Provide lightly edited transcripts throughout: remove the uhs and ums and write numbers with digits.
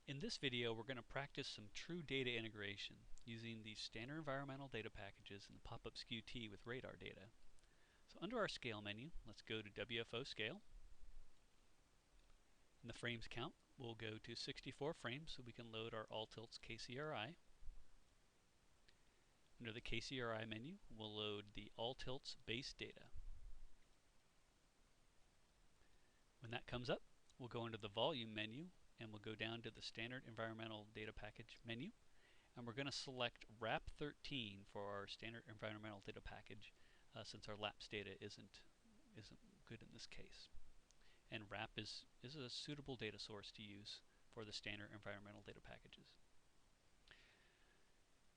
In this video, we're going to practice some true data integration using the standard environmental data packages and the pop-up SKU-T with radar data. So under our scale menu, let's go to WFO scale. In the frames count, we'll go to 64 frames so we can load our all tilts KCRI. Under the KCRI menu, we'll load the all tilts base data. When that comes up, we'll go into the volume menu and we'll go down to the standard environmental data package menu, and we're going to select wrap 13 for our standard environmental data package since our lapse data isn't good in this case. And wrap is a suitable data source to use for the standard environmental data packages.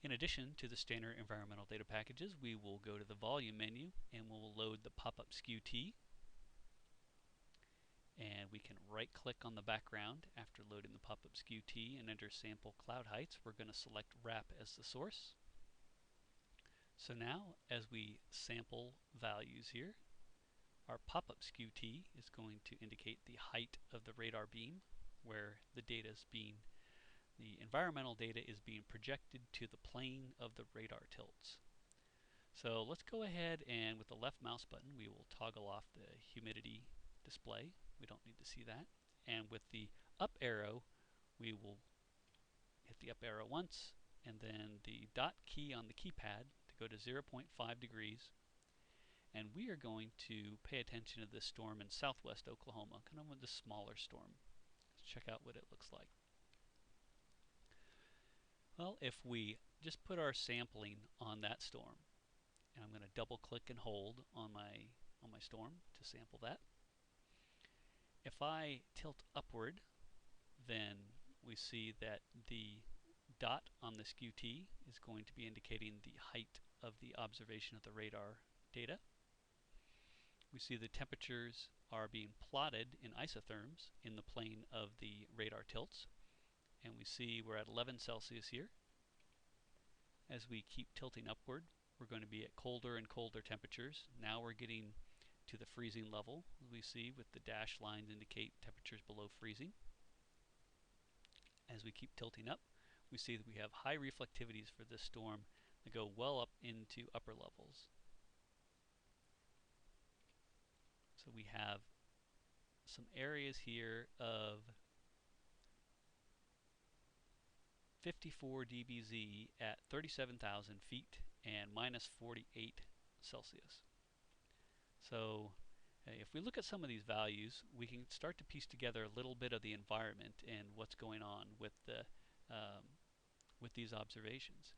In addition to the standard environmental data packages, we will go to the volume menu and we'll load the pop-up SKU-T. And we can right click on the background after loading the pop-up SKU-T, and under sample cloud heights we're going to select wrap as the source. So now as we sample values here, our pop-up SKU-T is going to indicate the height of the radar beam where the environmental data is being projected to the plane of the radar tilts. So let's go ahead and with the left mouse button we will toggle off the humidity display. We don't need to see that. And with the up arrow, we will hit the up arrow once, and then the dot key on the keypad to go to 0.5 degrees. And we are going to pay attention to this storm in southwest Oklahoma, kind of with the smaller storm. Let's check out what it looks like. Well, if we just put our sampling on that storm, and I'm going to double click and hold on my storm to sample that. If I tilt upward, then we see that the dot on the SKU-T is going to be indicating the height of the observation of the radar data. We see the temperatures are being plotted in isotherms in the plane of the radar tilts, and we see we're at 11 Celsius here. As we keep tilting upward, we're going to be at colder and colder temperatures. Now we're getting to the freezing level, as we see with the dashed lines indicate temperatures below freezing. As we keep tilting up, we see that we have high reflectivities for this storm that go well up into upper levels. So we have some areas here of 54 dBz at 37,000 feet and minus 48 Celsius. So if we look at some of these values, we can start to piece together a little bit of the environment and what's going on with these observations.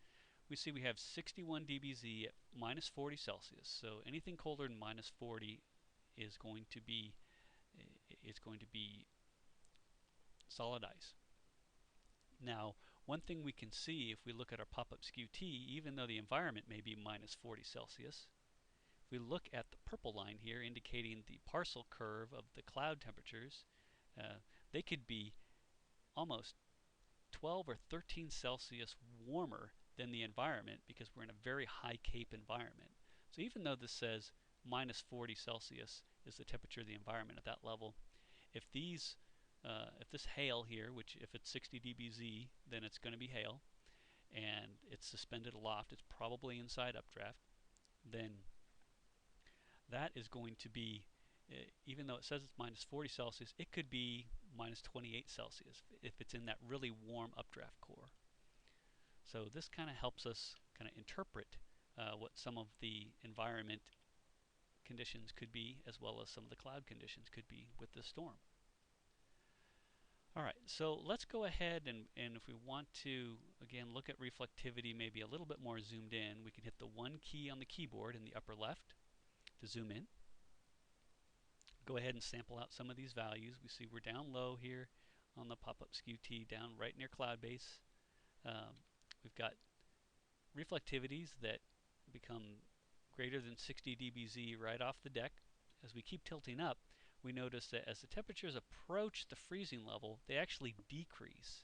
We see we have 61 dBz at minus 40 Celsius. So anything colder than minus 40 is going to be solid ice. Now, one thing we can see if we look at our pop-up SKU-T, even though the environment may be minus 40 Celsius, if we look at the purple line here indicating the parcel curve of the cloud temperatures, they could be almost 12 or 13 Celsius warmer than the environment because we're in a very high CAPE environment. So even though this says minus 40 Celsius is the temperature of the environment at that level, if this hail here, which if it's 60 dBz, then it's going to be hail, and it's suspended aloft, it's probably inside updraft, then that is going to be, even though it says it's minus 40 Celsius, it could be minus 28 Celsius if it's in that really warm updraft core. So this kind of helps us kind of interpret what some of the environment conditions could be, as well as some of the cloud conditions could be with this storm. Alright, so let's go ahead and if we want to, again, look at reflectivity maybe a little bit more zoomed in, we can hit the 1 key on the keyboard in the upper left to zoom in. Go ahead and sample out some of these values. We see we're down low here on the pop-up SKU-T, down right near cloud base. We've got reflectivities that become greater than 60 dBz right off the deck. As we keep tilting up, we notice that as the temperatures approach the freezing level, they actually decrease.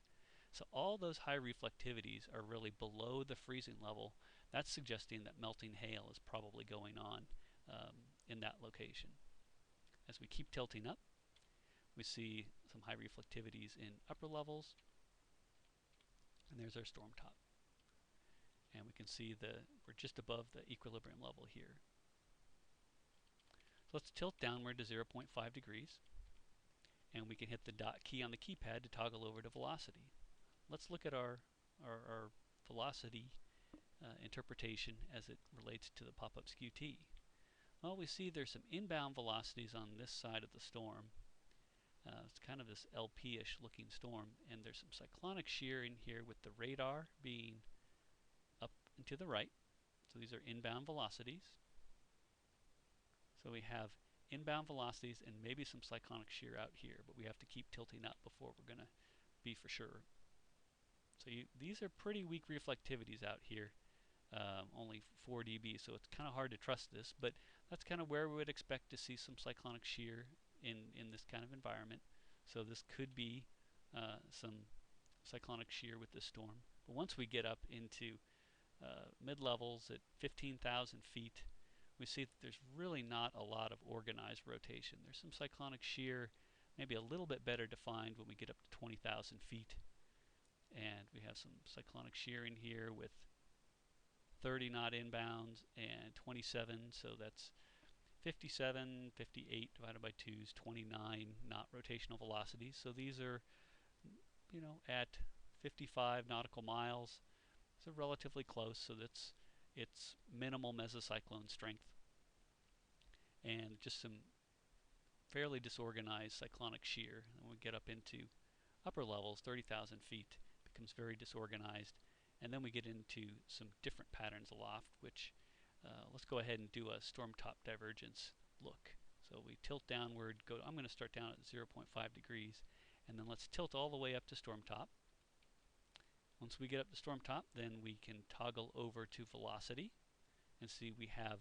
So all those high reflectivities are really below the freezing level. That's suggesting that melting hail is probably going on in that location. As we keep tilting up, we see some high reflectivities in upper levels, And there's our storm top. And we can see we're just above the equilibrium level here. So let's tilt downward to 0.5 degrees, and we can hit the dot key on the keypad to toggle over to velocity. Let's look at our velocity interpretation as it relates to the pop-up SKU-T. Well, we see there's some inbound velocities on this side of the storm. It's kind of this LP-ish looking storm, and there's some cyclonic shear in here with the radar being up and to the right. So these are inbound velocities. So we have inbound velocities and maybe some cyclonic shear out here, but we have to keep tilting up before we're going to be for sure. So these are pretty weak reflectivities out here, only 4 dB, so it's kind of hard to trust this, but that's kind of where we would expect to see some cyclonic shear in this kind of environment. So this could be some cyclonic shear with this storm. But once we get up into mid-levels at 15,000 feet, we see that there's really not a lot of organized rotation. There's some cyclonic shear, maybe a little bit better defined when we get up to 20,000 feet. And we have some cyclonic shear in here with 30 knot inbounds and 27, so that's 57, 58 divided by 2 is 29 knot rotational velocities. So these are, at 55 nautical miles, so relatively close, so it's minimal mesocyclone strength. And just some fairly disorganized cyclonic shear. And when we get up into upper levels, 30,000 feet, becomes very disorganized. And then we get into some different patterns aloft, which let's go ahead and do a storm top divergence look. So we tilt downward, I'm going to start down at 0.5 degrees, and then let's tilt all the way up to storm top. Once we get up to storm top, then we can toggle over to velocity and see we have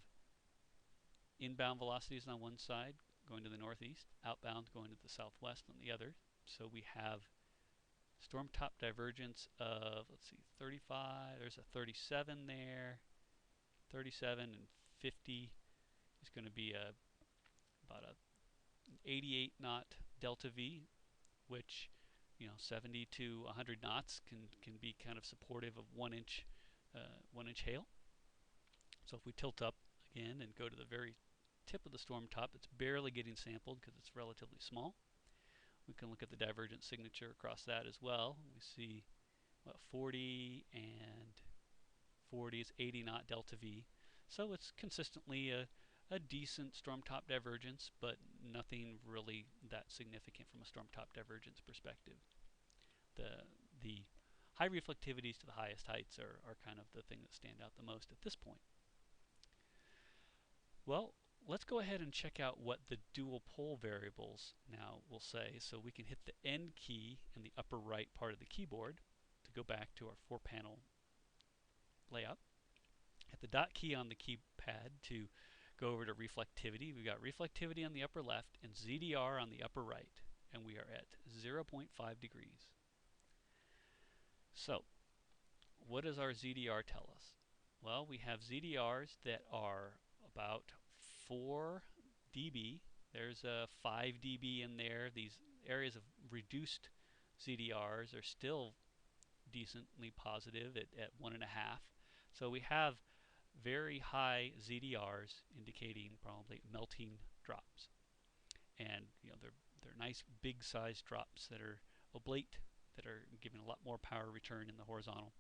inbound velocities on one side going to the northeast, outbound going to the southwest on the other. So we have storm top divergence of, let's see, 35, there's a 37 there, 37 and 50 is going to be about an 88 knot delta V, which 70 to 100 knots can be kind of supportive of 1 inch hail. So if we tilt up again and go to the very tip of the storm top, it's barely getting sampled because it's relatively small. We can look at the divergence signature across that as well. We see 40 and 40 is 80 knot delta V. So it's consistently a decent storm top divergence, but nothing really that significant from a storm top divergence perspective. The high reflectivities to the highest heights are kind of the thing that stand out the most at this point. Well, let's go ahead and check out what the dual pole variables now will say. So we can hit the N key in the upper right part of the keyboard to go back to our 4-panel layout. Hit the dot key on the keypad to go over to reflectivity. We've got reflectivity on the upper left and ZDR on the upper right, and we are at 0.5 degrees. So what does our ZDR tell us? Well, we have ZDRs that are about 4 dB. There's a 5 dB in there. These areas of reduced ZDRs are still decently positive at 1.5. So we have very high ZDRs indicating probably melting drops. And they're nice big sized drops that are oblate, that are giving a lot more power return in the horizontal.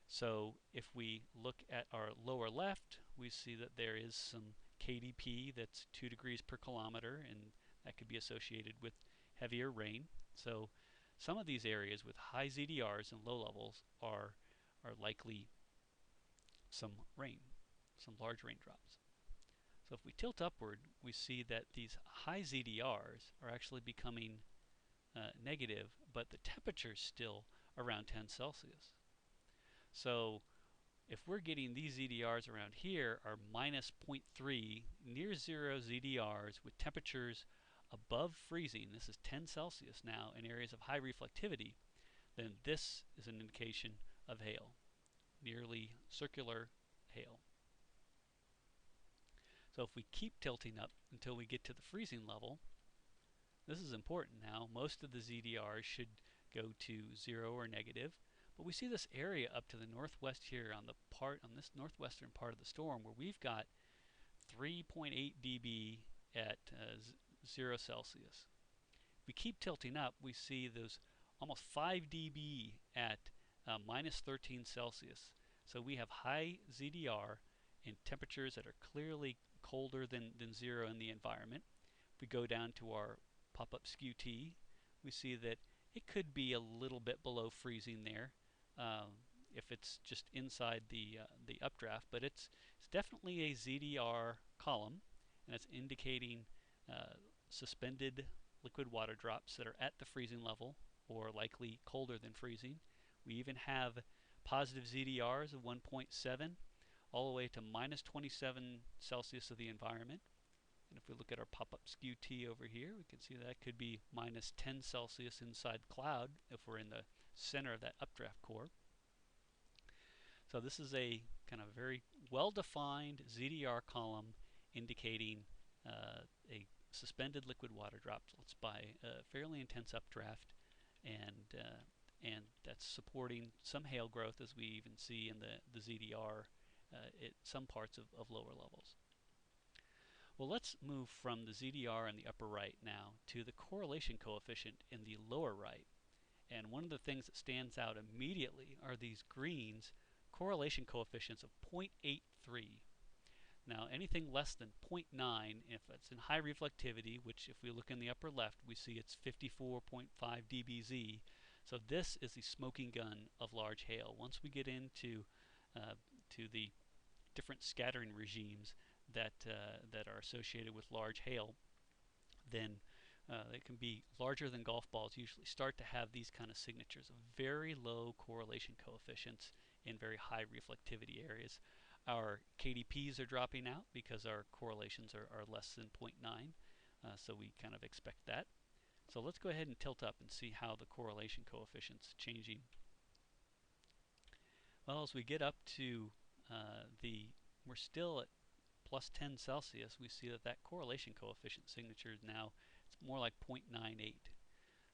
So if we look at our lower left, we see that there is some KDP that's 2 degrees per kilometer, and that could be associated with heavier rain. So some of these areas with high ZDRs and low levels are likely some rain, some large raindrops. So if we tilt upward, we see that these high ZDRs are actually becoming negative, but the temperature's still around 10 Celsius. So if we're getting these ZDRs around here are minus 0.3, near zero ZDRs with temperatures above freezing, this is 10 Celsius now in areas of high reflectivity, then this is an indication of hail, nearly circular hail. So if we keep tilting up until we get to the freezing level, this is important now. Most of the ZDRs should go to 0 or negative, But we see this area up to the northwest here on this northwestern part of the storm where we've got 3.8 dB at 0 Celsius. If we keep tilting up, we see those almost 5 dB at minus 13 Celsius. So we have high ZDR in temperatures that are clearly colder than 0 in the environment. If we go down to our pop-up skew T, we see that it could be a little bit below freezing there if it's just inside the updraft, but it's definitely a ZDR column, and it's indicating suspended liquid water drops that are at the freezing level or likely colder than freezing. We even have positive ZDRs of 1.7 all the way to minus 27 Celsius of the environment. And if we look at our pop-up skew T over here, we can see that could be minus 10 Celsius inside the cloud if we're in the center of that updraft core. So this is a kind of very well-defined ZDR column indicating a suspended liquid water droplets by a fairly intense updraft, and that's supporting some hail growth, as we even see in the ZDR at some parts of lower levels. Well, let's move from the ZDR in the upper right now to the correlation coefficient in the lower right. And one of the things that stands out immediately are these greens correlation coefficients of 0.83. Now anything less than 0.9, if it's in high reflectivity, which if we look in the upper left, we see it's 54.5 dBz. So this is the smoking gun of large hail. Once we get into to the different scattering regimes that are associated with large hail, then they can be larger than golf balls, usually start to have these kind of signatures of very low correlation coefficients in very high reflectivity areas. Our KDPs are dropping out because our correlations are less than 0.9, so we kind of expect that. So let's go ahead and tilt up and see how the correlation coefficient's changing. Well, as we get up to we're still at plus 10 Celsius, we see that correlation coefficient signature is now, it's more like 0.98.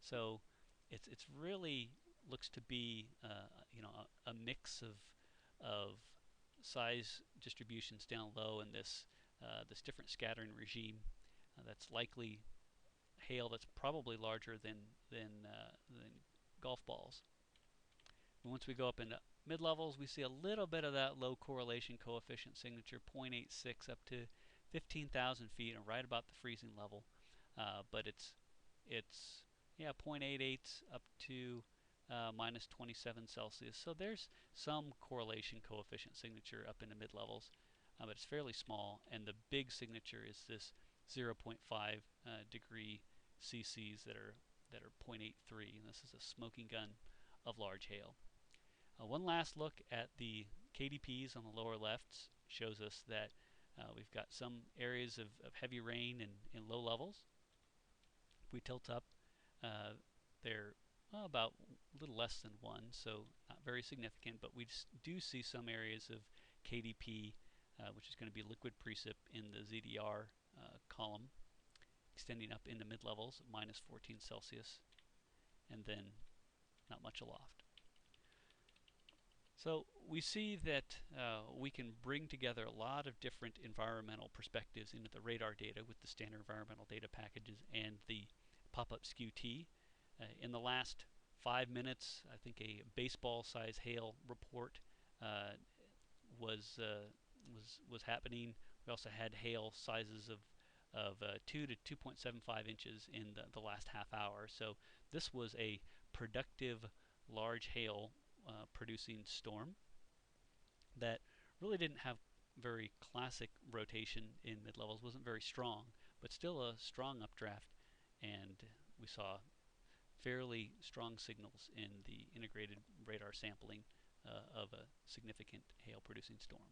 So it's really looks to be a mix of size distributions down low in this different scattering regime that's likely hail that's probably larger than golf balls. And once we go up into mid-levels, we see a little bit of that low correlation coefficient signature, 0.86 up to 15,000 feet and right about the freezing level. But it's 0.88 up to minus 27 Celsius. So there's some correlation coefficient signature up into mid-levels, but it's fairly small. And the big signature is this 0.5 degree cc's that are 0.83, and this is a smoking gun of large hail. One last look at the KDPs on the lower left shows us that we've got some areas of heavy rain in low levels. If we tilt up, they're about a little less than 1, so not very significant, but we do see some areas of KDP, which is going to be liquid precip in the ZDR column, extending up into mid-levels, minus 14 Celsius, and then not much aloft. So we see that we can bring together a lot of different environmental perspectives into the radar data with the standard environmental data packages and the pop-up skew T. In the last 5 minutes, I think a baseball-size hail report was happening. We also had hail sizes of 2 to 2.75 inches in the last half hour. So this was a productive large hail producing storm that really didn't have very classic rotation in mid-levels, wasn't very strong, but still a strong updraft, and we saw fairly strong signals in the integrated radar sampling of a significant hail producing storm.